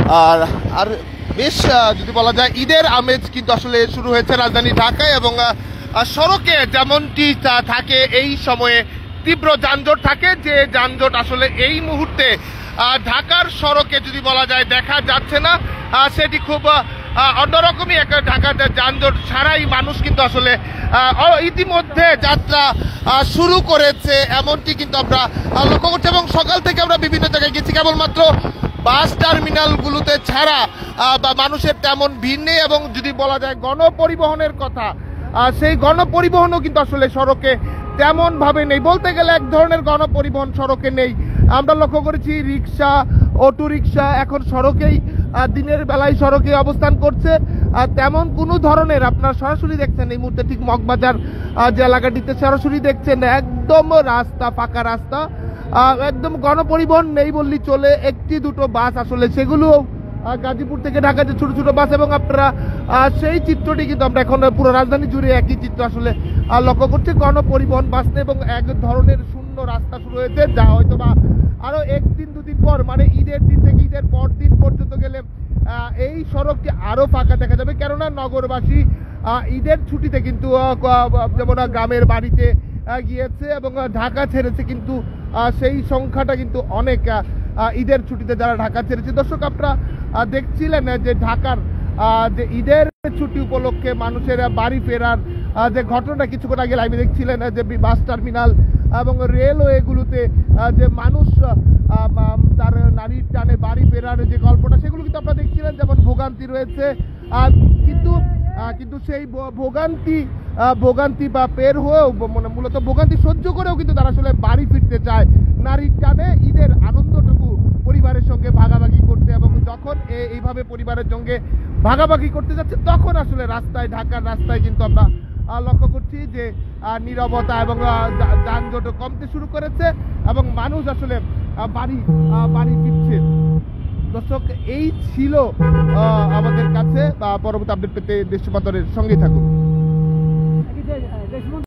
আর আর বেশ যদি বলা যায় ঈদের আমেজ কিন্তু আসলে শুরু হয়েছে রাজধানী ঢাকায়, এবং সড়কে যেমনটি থাকে এই সময়ে তীব্র যানজট থাকে, যে যানজট আসলে এই মুহূর্তে ঢাকার সড়কে যদি বলা যায় দেখা যাচ্ছে না। সেটি খুব অন্যরকমই একটা ঢাকার যানজট ছাড়াই মানুষ কিন্তু আসলে ইতিমধ্যে যাত্রা শুরু করেছে, এমনটি কিন্তু আমরা লক্ষ্য করছি। এবং সকাল থেকে আমরা বিভিন্ন জায়গায় গেছি, কেবলমাত্র বাস টার্মিনালগুলোতে ছাড়া বা মানুষের তেমন ভিড় নেই। এবং যদি বলা যায় গণপরিবহনের কথা, সেই গণপরিবহনও কিন্তু আসলে সড়কে তেমন ভাবে নেই, বলতে গেলে এক ধরনের গণপরিবহন সড়কে নেই। আমরা লক্ষ্য করেছি রিক্সা, অটো রিক্সা এখন সড়কেই দিনের বেলায় সড়কে অবস্থান করছে। তেমন কোনো ধরনের আপনার সরাসরি দেখছেন এই মুহূর্তে ঠিক মগবাজার যে এলাকাটিতে সরাসরি দেখছেন একদম রাস্তা ফাঁকা রাস্তা, একদম গণপরিবহন নেই বললেই চলে। একটি দুটো বাস আসলে সেগুলো গাজীপুর থেকে ঢাকা যে ছোট ছোট বাস, এবং আপনারা সেই চিত্রটি কিন্তু আমরা এখন পুরো রাজধানী জুড়ে একই চিত্র আসলে লক্ষ্য করছি। গণপরিবহন বাস নেই এবং এক ধরনের শূন্য রাস্তা শুরু হয়েছে, যা হয়তো বা আরো একদিন দুদিন পর মানে ঈদের দিন থেকে ঈদের পর দিন পর্যন্ত গেলে এই সড়কটি আরো ফাঁকা দেখা যাবে। কেননা নগরবাসী ঈদের ছুটিতে কিন্তু যেমন গ্রামের বাড়িতে গিয়েছে এবং ঢাকা ছেড়েছে, কিন্তু সেই সংখ্যাটা কিন্তু অনেক ঈদের ছুটিতে যারা ঢাকা ছেড়েছে। দর্শক, আপনারা দেখছিলেন যে ঢাকার যে ঈদের ছুটি উপলক্ষে মানুষের বাড়ি ফেরার যে ঘটনাটা কিছুক্ষণ আগে লাইভে দেখছিলেন, যে বাস টার্মিনাল এবং রেলওয়েগুলোতে যে মানুষ তার নারীর টানে বাড়ি ফেরার যে গল্পটা, সেগুলো কিন্তু আপনারা দেখছিলেন। যেমন ভোগান্তি রয়েছে, কিন্তু সেই ভোগান্তি বা পের হয়েও মানে মূলত ভোগান্তি সহ্য করেও কিন্তু তারা আসলে বাড়ি ফিরতে চায় নারীর টানে ঈদের আনন্দটুকু পরিবারের সঙ্গে ভাগাভাগি করতে। এবং যখন এইভাবে পরিবারের সঙ্গে ভাগাভাগি করতে যাচ্ছে, তখন আসলে রাস্তায় ঢাকার রাস্তায় কিন্তু আমরা লক্ষ্য করছি যে নীরবতা এবং যানজট কমতে শুরু করেছে এবং মানুষ আসলে বাড়ি ফিরছে। দর্শক, এই ছিল আমাদের কাছে। পরবর্তী আপডেট পেতে দেশ সমান্তরের সঙ্গেই থাকুন।